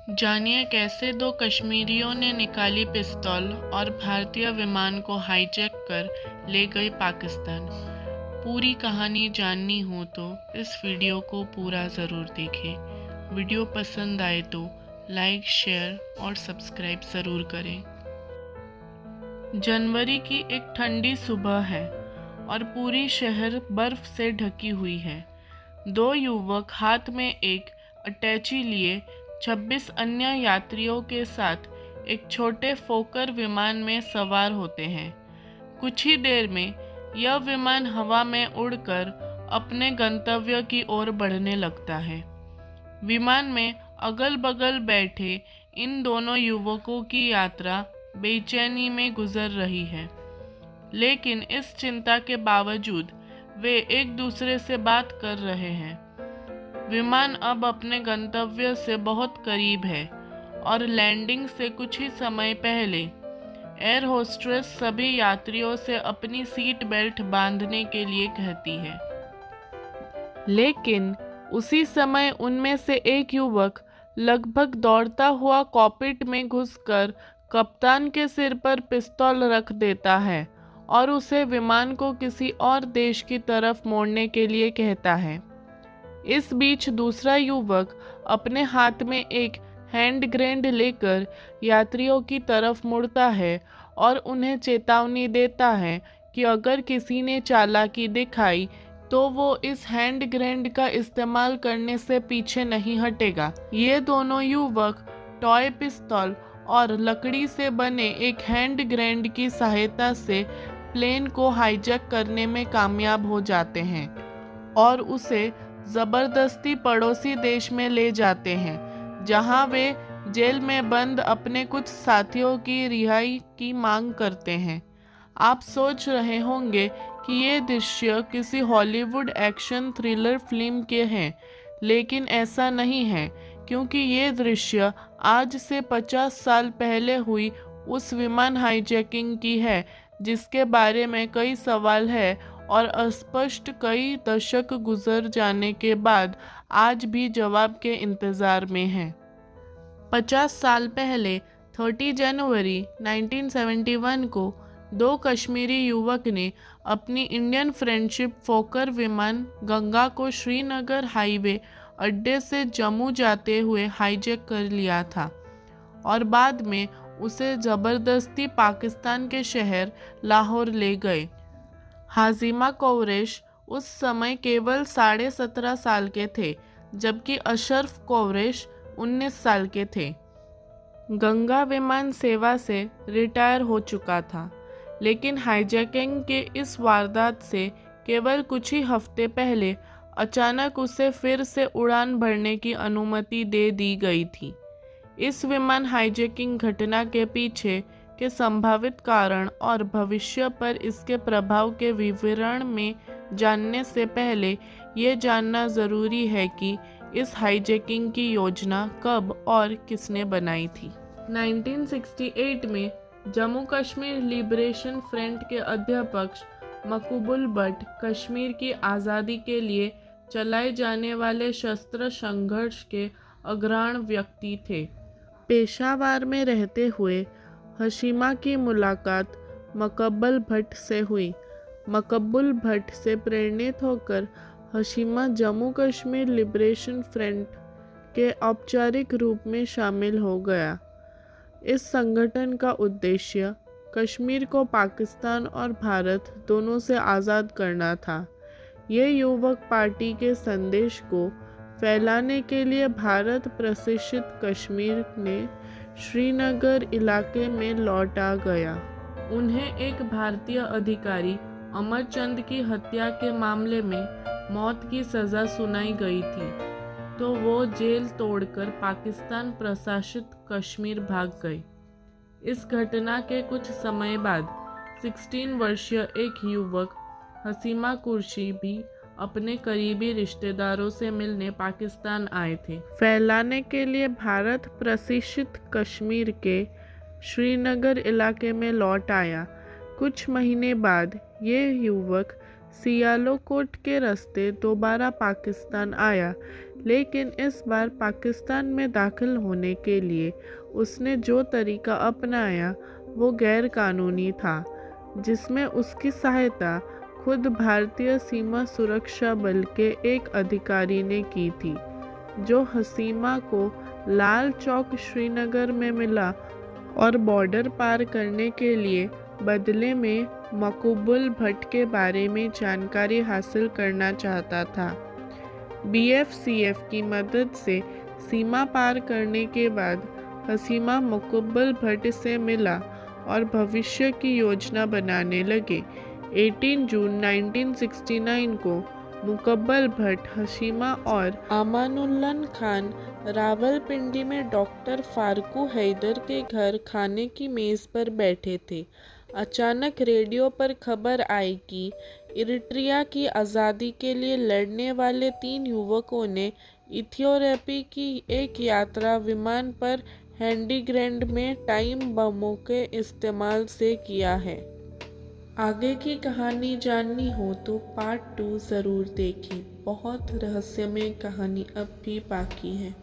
जानिए कैसे दो कश्मीरियों ने निकाली पिस्तौल और भारतीय विमान को हाईजैक कर ले गए पाकिस्तान। पूरी कहानी जाननी हो तो इस वीडियो को पूरा ज़रूर देखें। वीडियो पसंद आए तो लाइक, शेयर और सब्सक्राइब ज़रूर करें। जनवरी की एक ठंडी सुबह है और पूरी शहर बर्फ से ढकी हुई है। दो युवक हाथ में एक अटैची लिए 26 अन्य यात्रियों के साथ एक छोटे फोकर विमान में सवार होते हैं। कुछ ही देर में यह विमान हवा में उड़कर अपने गंतव्य की ओर बढ़ने लगता है। विमान में अगल बगल बैठे इन दोनों युवकों की यात्रा बेचैनी में गुजर रही है, लेकिन इस चिंता के बावजूद वे एक दूसरे से बात कर रहे हैं। विमान अब अपने गंतव्य से बहुत करीब है और लैंडिंग से कुछ ही समय पहले एयर होस्टेस सभी यात्रियों से अपनी सीट बेल्ट बांधने के लिए कहती है। लेकिन उसी समय उनमें से एक युवक लगभग दौड़ता हुआ कॉकपिट में घुसकर कप्तान के सिर पर पिस्तौल रख देता है और उसे विमान को किसी और देश की तरफ मोड़ने के लिए कहता है। इस बीच दूसरा युवक अपने हाथ में एक हैंड ग्रेनेड लेकर यात्रियों की तरफ मुड़ता है और उन्हें चेतावनी देता है कि अगर किसी ने चालाकी दिखाई तो वो इस हैंड ग्रेनेड का इस्तेमाल करने से पीछे नहीं हटेगा। ये दोनों युवक टॉय पिस्तौल और लकड़ी से बने एक हैंड ग्रेनेड की सहायता से प्लेन को हाईजैक करने में कामयाब हो जाते हैं और उसे जबरदस्ती पड़ोसी देश में ले जाते हैं, जहां वे जेल में बंद अपने कुछ साथियों की रिहाई की मांग करते हैं। आप सोच रहे होंगे कि ये दृश्य किसी हॉलीवुड एक्शन थ्रिलर फिल्म के हैं, लेकिन ऐसा नहीं है, क्योंकि ये दृश्य आज से 50 साल पहले हुई उस विमान हाईजैकिंग की है जिसके बारे में कई सवाल है और अस्पष्ट कई दशक गुजर जाने के बाद आज भी जवाब के इंतज़ार में हैं। 50 साल पहले 30 जनवरी 1971 को दो कश्मीरी युवक ने अपनी इंडियन फ्रेंडशिप फोकर विमान गंगा को श्रीनगर हाईवे अड्डे से जम्मू जाते हुए हाईजैक कर लिया था और बाद में उसे ज़बरदस्ती पाकिस्तान के शहर लाहौर ले गए। हाजिमा कौरेश उस समय केवल 17.5 साल के थे, जबकि अशरफ कौरेश 19 साल के थे। गंगा विमान सेवा से रिटायर हो चुका था, लेकिन हाईजैकिंग के इस वारदात से केवल कुछ ही हफ्ते पहले अचानक उसे फिर से उड़ान भरने की अनुमति दे दी गई थी। इस विमान हाईजैकिंग घटना के पीछे के संभावित कारण और भविष्य पर इसके प्रभाव के विवरण में जानने से पहले ये जानना ज़रूरी है कि इस हाईजैकिंग की योजना कब और किसने बनाई थी। 1968 में जम्मू कश्मीर लिबरेशन फ्रंट के अध्यक्ष मकबूल भट्ट कश्मीर की आज़ादी के लिए चलाए जाने वाले शस्त्र संघर्ष के अग्रणी व्यक्ति थे। पेशावर में रहते हुए हशीमा की मुलाकात मकबूल भट्ट से हुई। मकबूल भट्ट से प्रेरित होकर हशीमा जम्मू कश्मीर लिबरेशन फ्रंट के औपचारिक रूप में शामिल हो गया। इस संगठन का उद्देश्य कश्मीर को पाकिस्तान और भारत दोनों से आज़ाद करना था। ये युवक पार्टी के संदेश को फैलाने के लिए भारत प्रशासित कश्मीर ने श्रीनगर इलाके में लौटा गया। उन्हें एक भारतीय अधिकारी अमरचंद की हत्या के मामले में मौत की सज़ा सुनाई गई थी, तो वो जेल तोड़कर पाकिस्तान प्रशासित कश्मीर भाग गए। इस घटना के कुछ समय बाद 16 वर्षीय एक युवक हसीमा कुरैशी भी अपने करीबी रिश्तेदारों से मिलने पाकिस्तान आए थे। फैलाने के लिए भारत प्रशासित कश्मीर के श्रीनगर इलाके में लौट आया। कुछ महीने बाद ये युवक सियालकोट के रास्ते दोबारा पाकिस्तान आया, लेकिन इस बार पाकिस्तान में दाखिल होने के लिए उसने जो तरीका अपनाया वो गैर कानूनी था, जिसमें उसकी सहायता खुद भारतीय सीमा सुरक्षा बल के एक अधिकारी ने की थी, जो हसीमा को लाल चौक श्रीनगर में मिला और बॉर्डर पार करने के लिए बदले में मकबूल भट्ट के बारे में जानकारी हासिल करना चाहता था। बीएफसीएफ की मदद से सीमा पार करने के बाद हसीमा मकबूल भट्ट से मिला और भविष्य की योजना बनाने लगे। 18 जून 1969 को मुकब्बल भट्ट, हसीमा और अमानुल्लाह खान रावलपिंडी में डॉक्टर फारूक हैदर के घर खाने की मेज़ पर बैठे थे। अचानक रेडियो पर खबर आई कि इरिट्रिया की आज़ादी के लिए लड़ने वाले 3 युवकों ने इथियोपिया की एक यात्रा विमान पर हैंडीग्रेड में टाइम बमों के इस्तेमाल से किया है। आगे की कहानी जाननी हो तो पार्ट 2 ज़रूर देखें। बहुत रहस्यमय कहानी अब भी बाकी है।